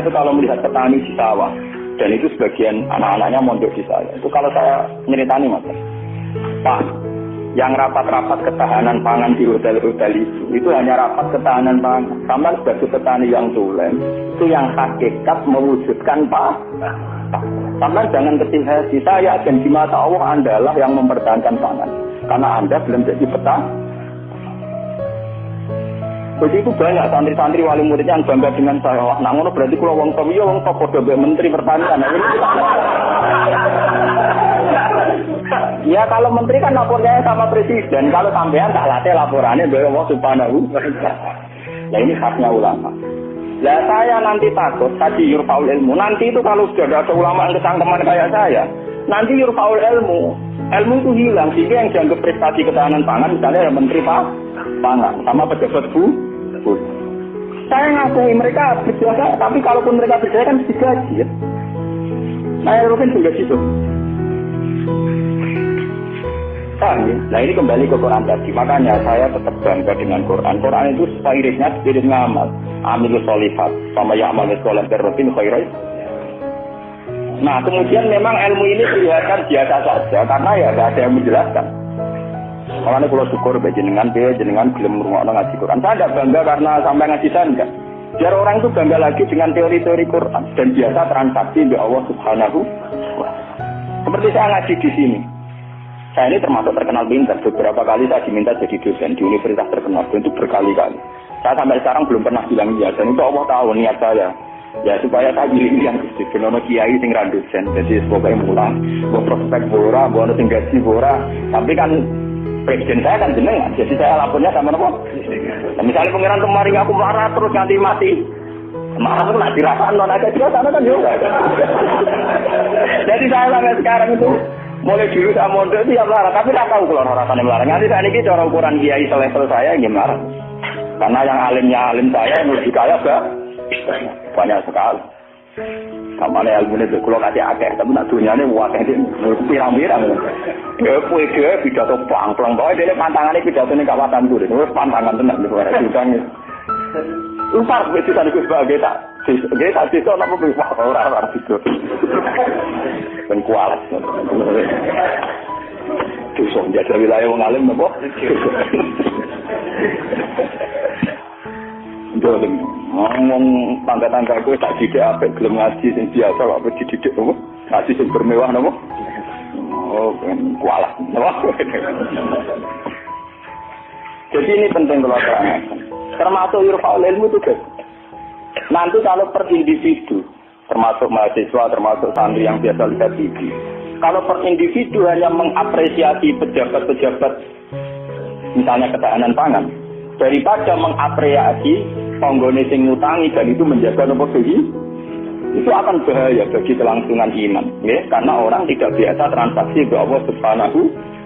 itu kalau melihat petani di sawah, dan itu sebagian anak-anaknya mondok di saya. Itu kalau saya nyeritani mas, Pak, yang rapat-rapat ketahanan pangan di hotel-hotel itu hanya rapat ketahanan pangan. Sama sebagai petani yang tulen, itu yang hakikat mewujudkan Pak. Sama jangan kecil hati, saya dan di mata Allah Anda yang mempertahankan pangan. Karena Anda belum jadi petani. Jadi itu banyak santri-santri wali muridnya yang bangga dengan saya. Wah, nak ngono berarti kalau wong top iya wong top podo menteri pertanian. Ya kalau menteri kan lapornya sama presiden, kalau sampean tak latih laporannya dari Allah Subhanahu. Nah ini khasnya ulama. Lah saya nanti takut tadi yurfaul ilmu. Nanti itu kalau sudah ada ulama yang kesangkeman kayak saya, nanti yurfaul ilmu itu hilang. Sehingga yang dianggap prestasi ketahanan pangan misalnya ya menteri pangan sama pejabat bu. Saya ngakui mereka berjasa, tapi kalaupun mereka berjaya kan digaji ya. Saya mungkin juga situ. Nah ini kembali ke Quran tadi. Makanya saya tetap bangga dengan Quran. Quran itu spiritnya spirit ngamal. Amilus solihat sama ya'mal sekolah terrutin khairai. Nah kemudian memang ilmu ini kelihatan biasa saja karena ya tidak ada yang menjelaskan. Makanya kalau syukur jenengan gelem ngrungokno ngaji Quran. Saya tidak bangga karena sampai ngaji saya enggak. Biar orang itu bangga lagi dengan teori-teori Quran dan biasa transaksi dengan Allah Subhanahu wa taala. Seperti saya ngaji di sini. Saya ini termasuk terkenal pintar. Beberapa kali saya diminta jadi dosen di universitas terkenal itu berkali-kali. Saya sampai sekarang belum pernah bilang iya dan itu Allah tahu niat saya. Ya supaya saya pilih yang kecil, benono kiai sing ra dosen. Jadi pokoknya murah, buat prospek murah, buat ono gaji murah. Tapi kan presiden saya kan jenengan, jadi saya lapornya sama nopo. Nah, misalnya pengiran kemarin aku marah terus nanti mati, marah terus nak dirasakan non aja juga sana kan juga. Jadi saya sampai sekarang itu mulai dulu saya mondok itu ya marah, tapi tak tahu kalau rasanya marah. Nanti saat ini cara ukuran kiai selevel saya gimana? Karena yang alimnya alim saya, yang lebih kaya banyak sekali. Kamane ilmune itu kalau kasih akeh, tapi nak dunyane wakeh iki pirang-pirang. Ya kuwi dhewe pidato plang-plang bae dene pantangane pidatone kawasan kuwi. Wis pantangan tenan niku ora diutangi. Upar wis disan iku sebagai tak. Nggih tak dito napa ora dito. Ben kualat. Terus njajal wilayah wong alim napa? Dolen ngomong tangga-tangga gue tak didik apa gelem ngaji sing biasa kok dididik apa ngaji sing bermewah napa oh kan kualat jadi ini penting kalau terangkan termasuk yurfaul ilmu itu guys nanti kalau per individu termasuk mahasiswa termasuk santri yang biasa lihat TV kalau per individu hanya mengapresiasi pejabat-pejabat misalnya ketahanan pangan daripada mengapresiasi penggone sing ngutangi dan itu menjaga nopo itu akan bahaya bagi kelangsungan iman ya karena orang tidak biasa transaksi dengan Allah Subhanahu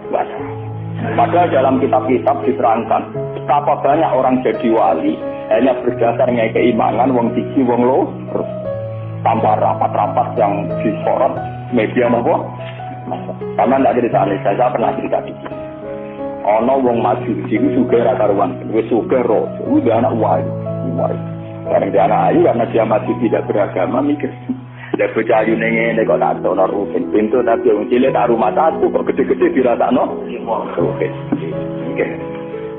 wa taala. Padahal dalam kitab-kitab diterangkan betapa banyak orang jadi wali hanya berdasarnya keimanan wong siji wong loro tanpa rapat-rapat yang disorot media nopo karena tidak ada di sana saya pernah cerita di sini ono wong maju iku sugih ra karuan wis sugih ro udah anak wae karena dia anak ayu karena dia masih tidak beragama mikir dia bocah ayu ngene kok tak ono rugen pintu tapi wong cilik tak rumah satu kok gede-gede dirasakno oke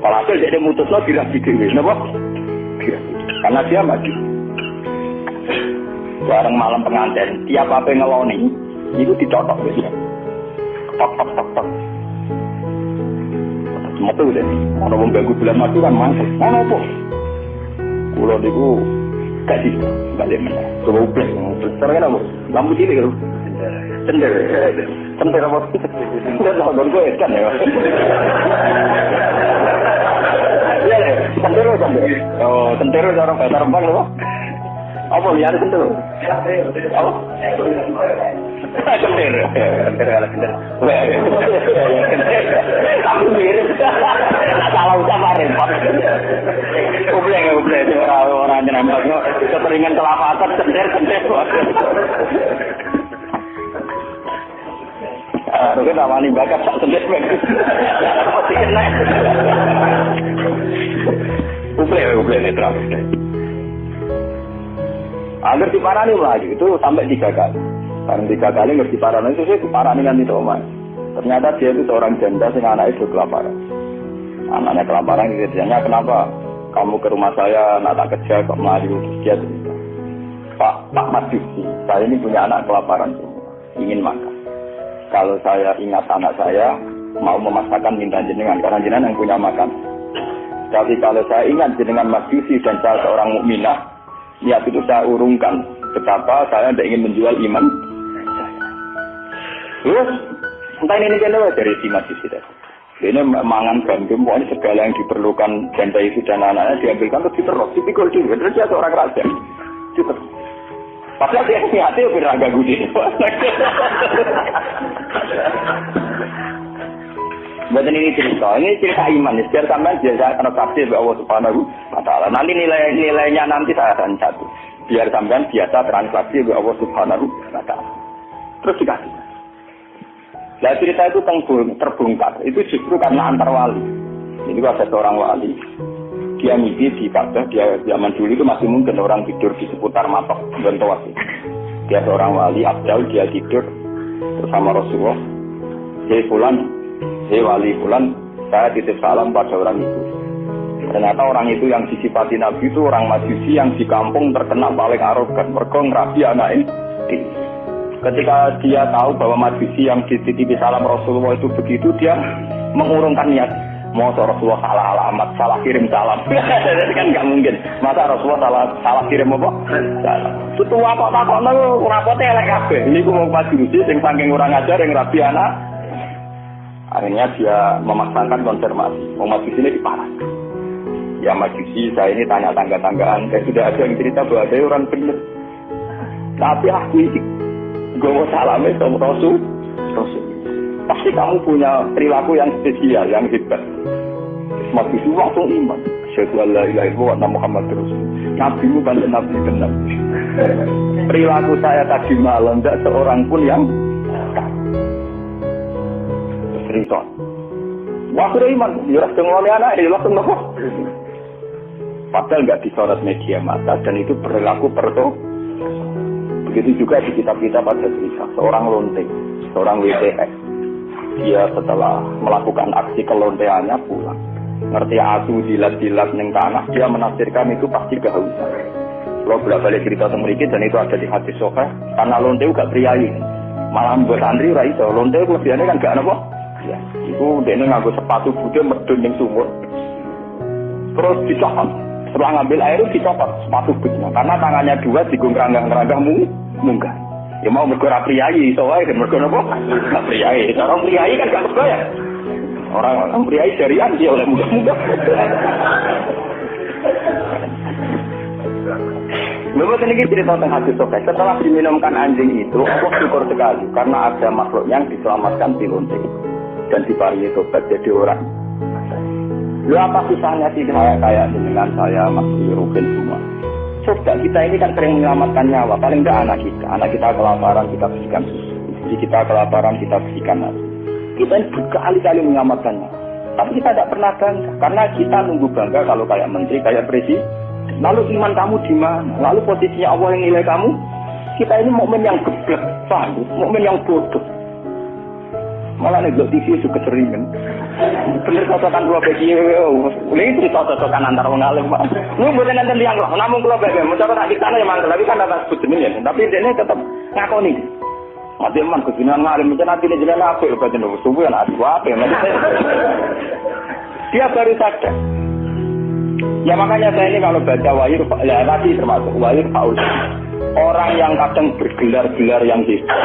kalau dia mutusno dirasi dhewe napa karena dia maju bareng malam pengantin tiap apa ngeloni itu dicocok wis tok metu deh, ana wong ganggu bulan madu kan mangkel. Ono apa? Kulo niku gak balik meneh. Coba ublek, terus apa? Lampu cilik lho. Cender. Cender apa? Cender kok gon kowe kan ya. Iya, cender. Oh, cender cara bahasa Rembang lho. Apa liar cender? Apa? Cender. Aku mirip. Salah ucap repot. Ublek orang nembakno keteringan kelapatan cender. Itu namanya bakat tak cender. Pasti kena. Ublek netral. Hampir diparani lagi itu sampai 3 kali. Barang 3 kali ngerti parani itu sih diparani kan itu Omar. Ternyata dia itu seorang janda sing anaknya itu kelaparan. Anaknya kelaparan gitu. Ditanya kenapa kamu ke rumah saya nak tak kerja kok melayu. Dia cerita, Pak Majusi, saya ini punya anak kelaparan semua, ingin makan. Kalau saya ingat anak saya mau memasakkan minta jenengan karena jenengan yang punya makan. Tapi kalau saya ingat jenengan Majusi dan saya seorang mukminah, niat itu saya urungkan betapa saya tidak ingin menjual iman. Terus entah ini kenapa dari si Majusi tadi. Ini mangan gandum, pokoknya segala yang diperlukan janda itu dan anaknya diambilkan terus diterus, dipikul dulu. Terus dia seorang raja. Diterus. Padahal dia niatnya beragak gudi. Buatan ini cerita iman. Biar sampai saya akan saksi bahwa Allah Subhanahu wa Ta'ala. Nanti nilainya nanti saya akan satu. Biar sampai biasa transaksi bahwa Allah Subhanahu wa Ta'ala. Terus dikasih. Nah cerita itu terbongkar. Itu justru karena antar wali. Ini ada seorang wali. Dia mimpi di Ka'bah. Dia zaman dulu itu masih mungkin orang tidur di seputar matok Bentoas. Dia seorang wali Abdal. Dia tidur bersama Rasulullah. Hei Fulan, hei wali Fulan, saya titip salam pada orang itu. Ternyata orang itu yang disifati Nabi itu orang Majusi yang di kampung terkenal paling arogan. Mergo ngrabi anake. Ketika dia tahu bahwa Majusi yang dititipi salam Rasulullah itu begitu, dia mengurungkan niat. Mau Rasulullah salah alamat, salah kirim salam. Jadi kan nggak mungkin. Masa Rasulullah salah kirim apa? Salam. Setua kok takokno rapote elek kabeh. Niku wong Majusi sing saking kurang ajar yang rabi anak. Akhirnya dia memaksakan konfirmasi. Wong Majusi ini diparah. Ya Majusi, saya ini tanya tangga-tanggaan. Dan sudah ada yang cerita bahwa ada orang benar. Tapi aku ini gue salamnya sama Rasul. Pasti kamu punya perilaku yang spesial, yang hebat. Majusi langsung iman. Asyhadu an la ilaha illallah wa anna Muhammadar Rasulullah. Nabimu kan nabi benar. Perilaku saya tadi malam tidak seorang pun yang cerita. Wah sudah iman, ya langsung oleh anak, ya langsung nopo. Padahal nggak disorot media massa dan itu perilaku perto. Begitu juga di kitab-kitab pada cerita seorang lonte, seorang WTS. Dia setelah melakukan aksi kelonteannya pulang. Ngerti asu dilat-dilat ning tanah, dia menafsirkan itu pasti kehausan. Kalau bolak-balik cerita temriki dan itu ada di hadis sahih, karena lonte gak priayi. Malah buat santri ora iso, lonte kelebihannya kan gak napa? Ya, itu dene nganggo sepatu budhe medun ning sumur. Terus dicopot. Setelah ngambil air dicopot sepatu budhe. Karena tangannya dua digongkrang-ranggang munggah. Ya mau mergo ra priayi iso wae kan mergo napa? Ra priayi. Orang priayi kan gak mergo ya. Orang priayi jarian dia oleh munggah-munggah. Memang ini cerita tentang hadis sahih. Setelah diminumkan anjing itu, Allah syukur sekali karena ada makhluk yang diselamatkan di lonte dan diparingi tobat jadi orang. Lu apa susahnya sih kayak dengan saya masih rugen semua. Coba kita ini kan sering menyelamatkan nyawa. Paling tidak anak kita kelaparan kita berikan susu. Istri kita kelaparan kita berikan nasi. Kita ini berkali-kali menyelamatkannya. Tapi kita tidak pernah bangga karena kita nunggu bangga kalau kayak menteri, kayak presiden. Lalu iman kamu di mana? Lalu posisinya Allah yang nilai kamu? Kita ini mukmin yang geblek, paham? Mukmin yang bodoh. Malah nih TV itu keseringan. Bener cocokan dua bagi, ini itu cocokan antar orang alim. Lu boleh nanti liang lah, namun kalau bagi, mencoba tak kita nih mantel, tapi kan ada sebut jenis ya. Tapi dia tetap ngakoni. Mati man kesunan ngalim, macam nanti dia jalan apa? Lepas itu subuh yang ada apa? Dia baru sadar. Ya makanya saya ini kalau baca wahyu, ya tadi termasuk wahyu Paul. Orang yang kadang bergelar-gelar yang hebat.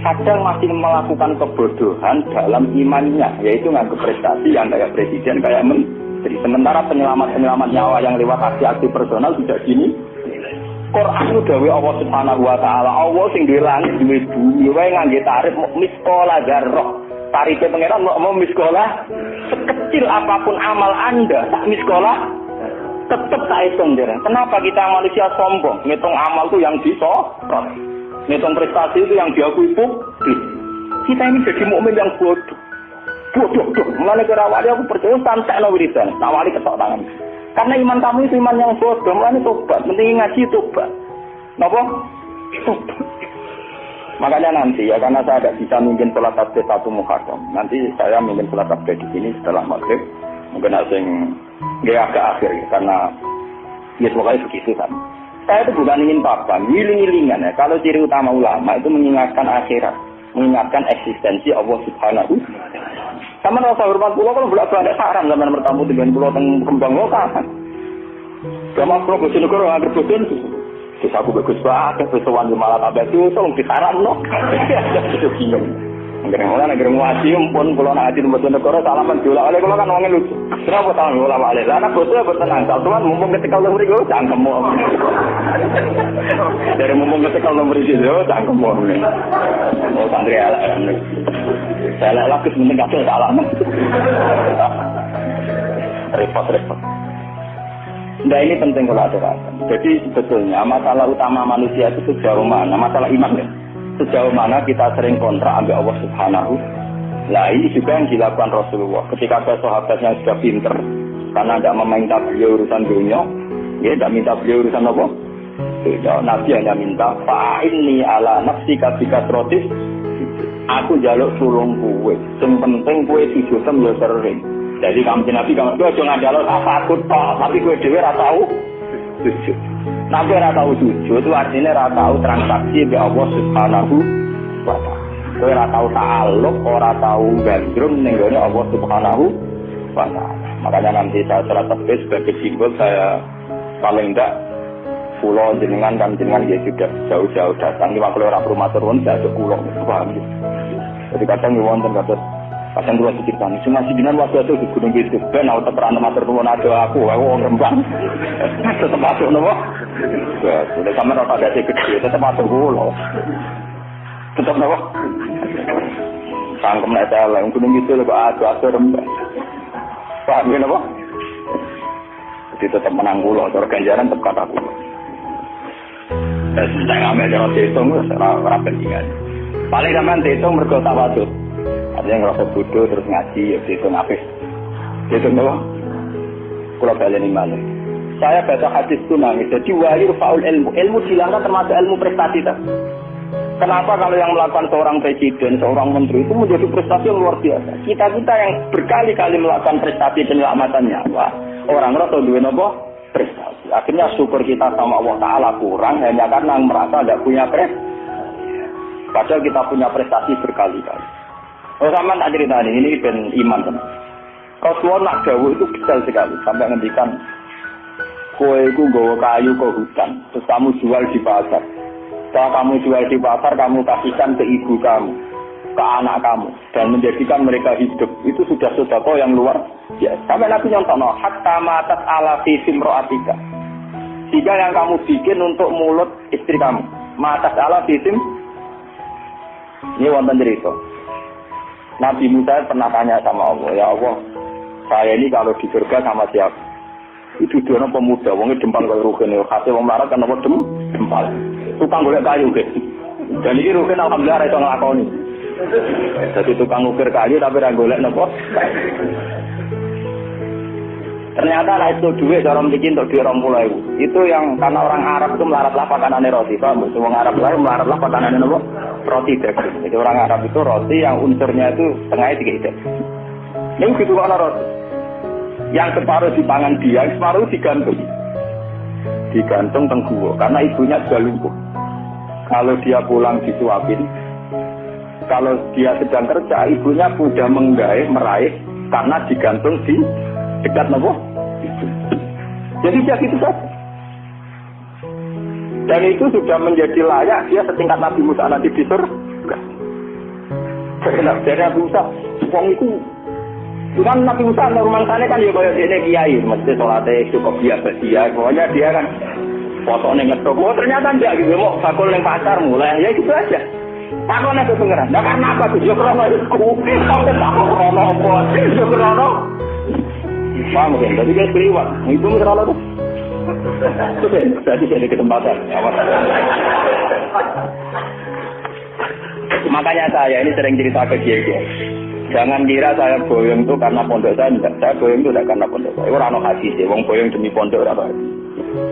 Kadang masih melakukan kebodohan dalam imannya, yaitu nganggap prestasi yang kayak presiden, kayak menteri. Sementara penyelamat-penyelamat nyawa yang lewat aksi-aksi personal tidak gini. Quran itu dawe Allah Subhanahu wa Ta'ala. Allah sing duwe langit, duwe bumi, wae ngangge tarif miskola dzarrah. Tarife pangeran mau miskola sekecil apapun amal Anda, tak miskola tetap tak hitung jarang. Kenapa kita manusia sombong? Ngitung amal itu yang disorot. Ngitung prestasi itu yang diakui publik. Kita ini jadi mukmin yang bodoh. Bodoh. Mulane kira awake aku percaya santekno wiridan. Awali ketok tangan. Karena iman kamu itu iman yang bodoh. Mulane tobat, penting ngaji tobat. Napa? Makanya nanti ya, karena saya tidak bisa mimpin sholat tasbih satu muhadam. Nanti saya mimpin sholat tasbih di sini setelah maghrib. Mungkin asing nggak agak akhir ya, karena ya pokoknya begitu kan. Saya itu bukan ingin papan, ngiling-ngilingan ya. Kalau ciri utama ulama itu mengingatkan akhirat, mengingatkan eksistensi Allah Subhanahu. Sama rasa hormat pulau kalau bolak-balik haram zaman bertamu dengan pulau teng kembang lokal. Sama pulau Bojonegoro nggak berbojon. Terus aku bagus banget, pesuan di malah tambah itu, tolong disaran no. Itu bingung. Negeri ngaji, pun kalau nak ngaji di Bojonegoro salaman diulang oleh kalau kan ngomongin lucu. Kenapa salaman diulang oleh? Karena bosnya bertenang. Kalau tuan mumpung ketika ulang beri gue, jangan kemu. Dari mumpung ketika ulang beri itu, jangan kemu. Oh santri ala, saya lagi sebentar kasih salaman. Repot. Nah ini penting kalau aturakan. Jadi sebetulnya masalah utama manusia itu sejauh mana, masalah iman ya. Sejauh mana kita sering kontrak ambil Allah Subhanahu. Nah ini juga yang dilakukan Rasulullah. Ketika ada sahabatnya sudah pinter, karena tidak meminta beliau urusan dunia, ya tidak minta beliau urusan apa? Ya, Nabi hanya minta, fa'inni ala nafsika bikasrotis. Aku jaluk tulung kue. Yang penting kue sujudem ya sering. Jadi kamu Nabi kamu itu aja ngandalo takut toh, tapi gue dewe ora tahu sujud. Nabi ora tahu sujud itu artinya ora tahu transaksi be Allah Subhanahu wa taala. Gue ora tahu ta'alluq, ora tahu gandrung ning gone Allah Subhanahu wa taala. Makanya nanti saya secara tegas sebagai simbol saya paling enggak pulau jenengan dan jenengan ya sudah jauh-jauh datang. Ini kalau orang rumah turun saya ada pulau, paham ya. Jadi kadang wonten kados kadang dua cerita, cuma sidinan waktu itu di Gunung Kidul, ben aku teperan matur nuwun ada aku Rembang, tetap masuk nopo, sudah sama rata gede gede, tetap masuk pulau, tetap nopo, sangkem neta lah, Gunung Kidul kok ada Rembang, paham ya nopo, jadi tetap menang pulau, cara ganjaran tetap kata pulau, dan saya ngambil jalan hitung, rapi ingat, paling gampang hitung berkota batu. Ada yang ngerasa bodoh terus ngaji, ya itu ngapis. Itu apa? Kalau kalian ini malah. Saya baca hadis itu nangis. Jadi wahyu faul ilmu. Ilmu dilanggar termasuk ilmu prestasi. Tak? Kenapa kalau yang melakukan seorang presiden, seorang menteri itu menjadi prestasi yang luar biasa? Kita yang berkali-kali melakukan prestasi penyelamatan nyawa, orang rasa duwe apa? Prestasi. Akhirnya syukur kita sama Allah Ta'ala kurang hanya karena merasa tidak punya prestasi. Padahal kita punya prestasi berkali-kali. Oh sama tak cerita ini ben iman kan. Rasulullah nak dawuh itu detail sekali sampai ngendikan kowe iku nggawa kayu ke hutan terus kamu jual di pasar. Setelah kamu jual di pasar kamu kasihkan ke ibu kamu, ke anak kamu dan menjadikan mereka hidup. Itu sudah sedekah yang luar biasa. Sampai Nabi nyontono hatta matat ala fi simraatika. Jika yang kamu bikin untuk mulut istri kamu, matat ala fi sim. Ini wonten cerita. Nabi Musa pernah tanya sama Allah, ya Allah, saya ini kalau di surga sama siapa? Itu dia pemuda, wongnya dempal kalau rugen, hasil wong larat kan apa dempal. Tukang golek kayu, guys. Dan ini rugen alhamdulillah itu ngelakoni. Jadi tukang ukir kayu tapi orang golek nopo. Ternyata lah itu duit orang bikin untuk duit 20.000. Itu yang karena orang Arab itu melaratlah pakanannya roti, paham? Semua Arab lain melaratlah pakanannya nopo. Roti daging. Jadi orang Arab itu roti yang unsurnya itu tengahnya 3 daging. Ini gitu kan roti. Yang separuh dipangan dia, separuh digantung. Digantung tengguwo karena ibunya sudah lumpuh. Kalau dia pulang disuapin, kalau dia sedang kerja, ibunya sudah meraih karena digantung di dekat nopo. Jadi dia gitu saja. Dan itu sudah menjadi layak dia setingkat Nabi Musa nanti di surga. Dari Nabi Musa, wong itu kan Nabi Musa normalnya kan ya kayak ini kiai, mesti sholatnya cukup biasa dia. Pokoknya dia kan fotonya ngetok. Oh ternyata enggak gitu, mau bakul yang pacar mulai ya gitu aja. Takutnya ke pengeran. Nah karena apa tuh? Ya karena itu sampai takut krono apa? Ya krono. Paham kan? Jadi dia keliwat. Itu krono tuh. Jadi saya di kesempatan. Makanya saya ini sering cerita ke dia. Jangan kira saya boyong itu karena pondok saya enggak. Saya boyong itu tidak karena pondok saya. Orang no hadis sih. Wong boyong demi pondok apa?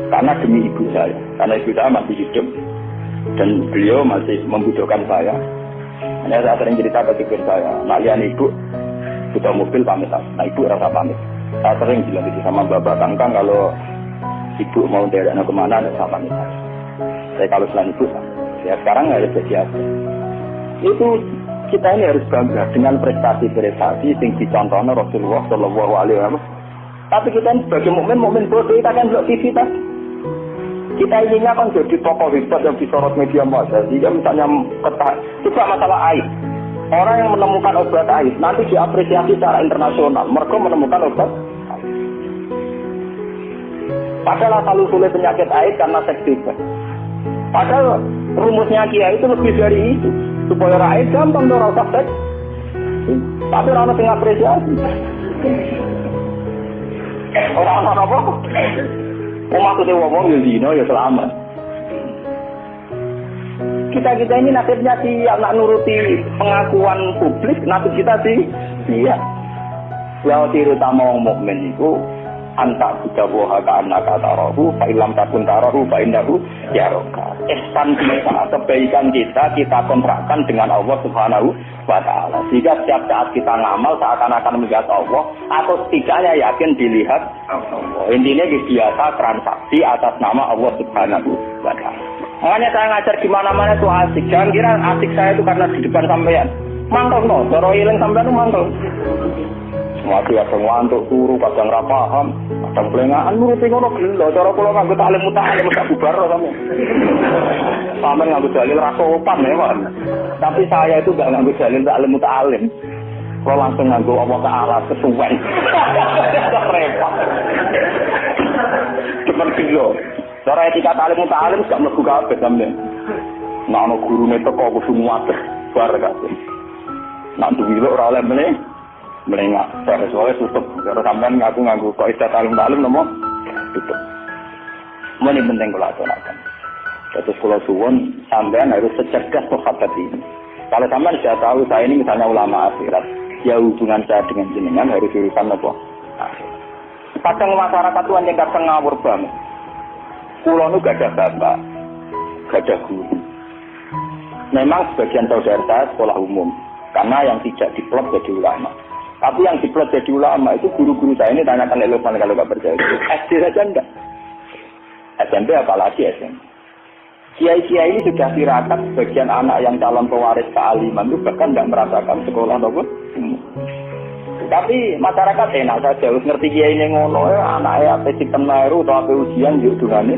Karena demi ibu saya, karena ibu saya masih hidup dan beliau masih membutuhkan saya. Hanya saya sering cerita ke ibu saya, nak lihat ibu butuh mobil pamit, nah ibu rasa pamit. Saya sering bilang gitu sama bapak kangkang, kalau ibu mau daerahnya kemana, ada sama pamit. Saya kalau selain ibu, ya sekarang harus jadi apa? Itu kita ini harus bangga dengan prestasi-prestasi yang dicontohkan Rasulullah Shallallahu Alaihi Wasallam. Tapi kita ini sebagai mukmin bodoh, kita kan belum TV tadi. Kita inginnya kan jadi tokoh hebat yang disorot media massa. Jika misalnya coba masalah air, orang yang menemukan obat air nanti diapresiasi secara internasional. Mereka menemukan obat air. Padahal asal usulnya penyakit air karena seks bebas. Padahal rumusnya Kiai itu lebih dari itu, supaya rakyat gampang orang seks. Tapi orang yang apresiasi. Orang apa? Maksudnya ngomong ya zina ya selamat. Kita ini nasibnya sih anak nuruti pengakuan publik, nasib kita sih iya. Ya ciri utama orang mukmin itu anta kita buah anak tarahu, fa ilam takun tarahu, fa indahu yaraka. Ihsan kita, kebaikan kita kontrakkan dengan Allah Subhanahu wa Ta'ala. Sehingga setiap saat kita ngamal seakan-akan melihat Allah, atau setidaknya yakin dilihat Allah. Intinya biasa transaksi atas nama Allah Subhanahu wa Ta'ala. Makanya saya ngajar di mana-mana itu asik. Jangan kira asik saya itu karena di depan sampean. Mantap no, cara ilang sampean itu mantap. Mati kadang ngantuk turu, kadang ra paham, kadang blengaan nuruti ngono gelo. Cara kula nganggo taklim mutalim sak bubar sampe. Sampeyan nganggo dalil ra sopan ya, Pak. Tapi saya itu enggak nganggo dalil taklim mutalim. Kula langsung nganggo Allah Taala sesuai. Repot. Cuman gelo. Cara etika taklim mutalim gak mlebu kabeh sampeyan. Nek ana gurune teko kudu muates bar kabeh. Nek duwi ora oleh meneh melengak, soalnya tutup. Kalau sampean ngaku kok istilah talim nomor tutup. Ini penting kalau aturakan. Terus kalau suwon sampean harus secerdas sahabat ini. Kalau sampean sudah tahu saya ini misalnya ulama akhirat, ya hubungan saya dengan jenengan harus urusan apa? Kadang masyarakat tuan yang kadang ngawur banget. Kulo nu gak ada bapak, gak ada guru. Memang sebagian saudara saya sekolah umum, karena yang tidak diplot jadi ulama. Tapi yang diplot jadi ulama itu guru-guru saya ini tanyakan Lukman kalau nggak percaya. SD saja enggak. SMP apalagi SMP. Kiai-kiai ini sudah tirakat sebagian anak yang calon pewaris kealiman itu bahkan nggak merasakan sekolah ataupun. Tapi masyarakat enak saja, harus ngerti kiai ini ngono ya anaknya apa sistem Nairu atau apa ujian yuk dungannya.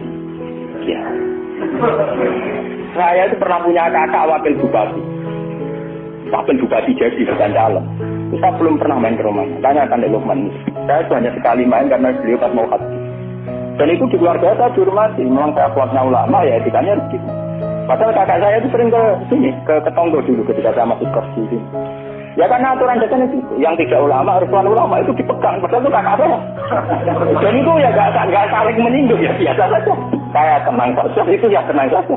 Ya. Saya itu pernah punya kakak wakil bupati. Wakil bupati jadi bukan calon. Kita belum pernah main ke rumahnya. Tanyakan Lukman. Saya itu hanya sekali main karena beliau pas mau haji. Dan itu di keluarga saya dihormati. Memang saya kuatnya ulama ya etikanya begitu. Padahal kakak saya itu sering ke sini, ke Tonggo dulu ketika saya masih kos di sini. Ya karena aturan dasarnya itu. Yang tidak ulama, harus ulama itu dipegang. Padahal itu kakak saya. Dan itu ya gak saling menyinggung ya biasa saja. Saya tenang saja, itu ya tenang saja.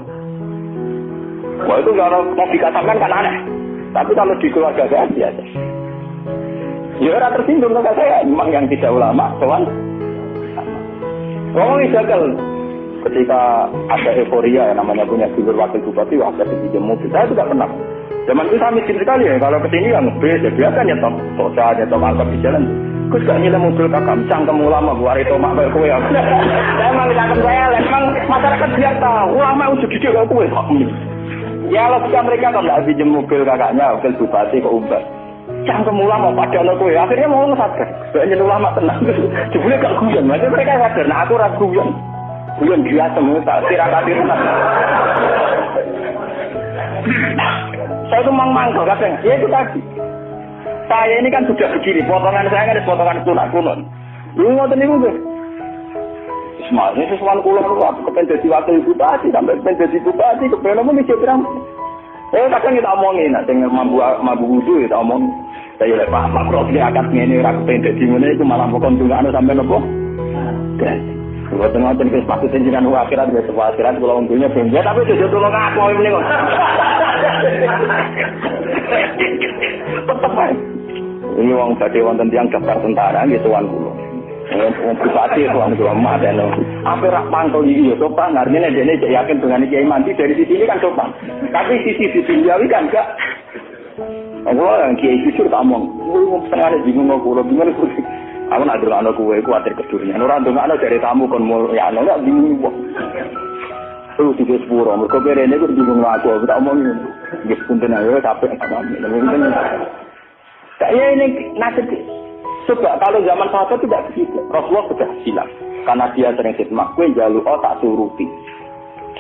Wah itu kalau mau dikatakan kan aneh. Tapi kalau di keluarga saya biasa. Ya orang tersinggung kakak saya, memang yang tidak ulama, kawan. Ngomongin gagal. Ketika ada euforia yang namanya punya figur wakil bupati, wakil di mobil, saya tidak pernah. Zaman itu saya miskin sekali ya, kalau kesini yang beda, biasa nyetok sosa, nyetok angkot di jalan. Kus gak nyilem mobil kakak, cangkem ulama, buat itu mak baik kue. Saya emang cangkem saya, emang masyarakat biar tahu, ulama udah gede gak kue. Ya logika mereka kalau nggak pinjam mobil kakaknya, wakil bupati ke Umbar. Cangkem ulama pada anak kue, akhirnya mau ngesadar. Banyak ulama tenang, jebule gak guyon, maksudnya mereka sadar, nah aku ragu guyon. Guyon dia semua, tak tirakat. Saya itu mangkel kadang, ya itu tadi. Saya ini kan sudah begini, potongan saya kan potongan kuno. Lu ngoten niku nggih. Semuanya sesuatu kulo aku kepen dadi wakil bupati sampai kepen dadi bupati kepen mikir pirang. Kadang kita omongin, sing mampu wudu kita omong. Saya lek Pak Makro iki akad ngene ora kepen dadi ngene iku malah pokon tungane sampe nopo? Kalau ngoten wis maksud jenengan akhirat wis akhirat kula untunya ben tapi jojo tulung aku mrene kok. Tetep ae. Ini wong badhe wonten tiyang daftar tentara nggih tuan kula. Wong bupati itu wong tua dan apa rak pantau iki yo sopan artinya dene yakin dengan Kiai Mandi dari sisi ini kan sopan. Tapi sisi duniawi kan enggak. Aku yang Kiai jujur tak omong, wong setengah bingung kok bingung kok. Aku nak delokno kowe kuwatir kedurungan. Ora ndongakno dari tamu kon ya ana bingung kok. Terus iki sepuro mergo berene kok bingung aku tak omong ngene. Wis punten ayo capek sama. Saya ini nasib. Coba kalau zaman sahabat tidak begitu. Rasulullah sudah silam. Karena dia sering khidmat, gue jaluk tak turuti.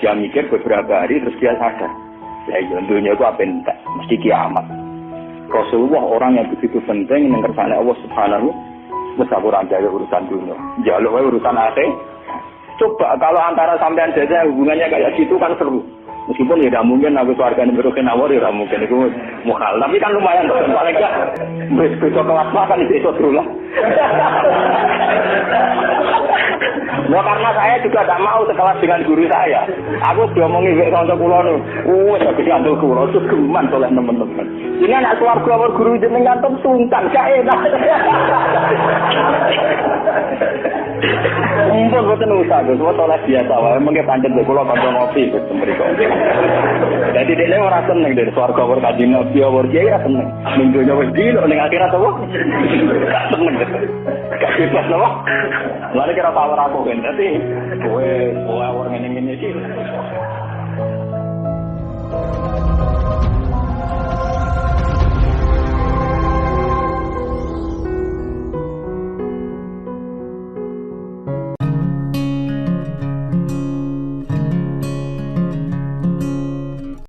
Dia mikir beberapa hari terus dia sadar. Ya dunia itu apa enggak? Mesti kiamat. Rasulullah orang yang begitu penting yang kersane Allah Subhanahu wa ta'ala jaga urusan dunia. Jaluk urusan akhir. Coba kalau antara sampean saja hubungannya kayak gitu kan seru. Meskipun ya tidak mungkin aku keluarga yang berukin awal ya tidak mungkin itu mukhal. Tapi kan lumayan tuh. Paling enggak besok kelas makan itu terus lah. Nah, karena saya juga tidak mau sekelas dengan guru saya. Aku sudah mengiwek konco kulo nu. Tapi ngandel kulo itu geman oleh teman-teman. Ini anak keluarga guru jenengan tuh sungkan, gak enak. Mumpun boten usah, Gus. Wong oleh biasa wae mengke pancen kulo kanca ngopi Gus mriko. Jadi dene ora seneng dari swarga karo kanjeng Nabi awor kiai ora seneng. Ning donya wis dilo ning akhirat apa? Gak seneng. Gak bebas lho. Lalu kira power aku kan. Dadi kowe awor ngene-ngene iki.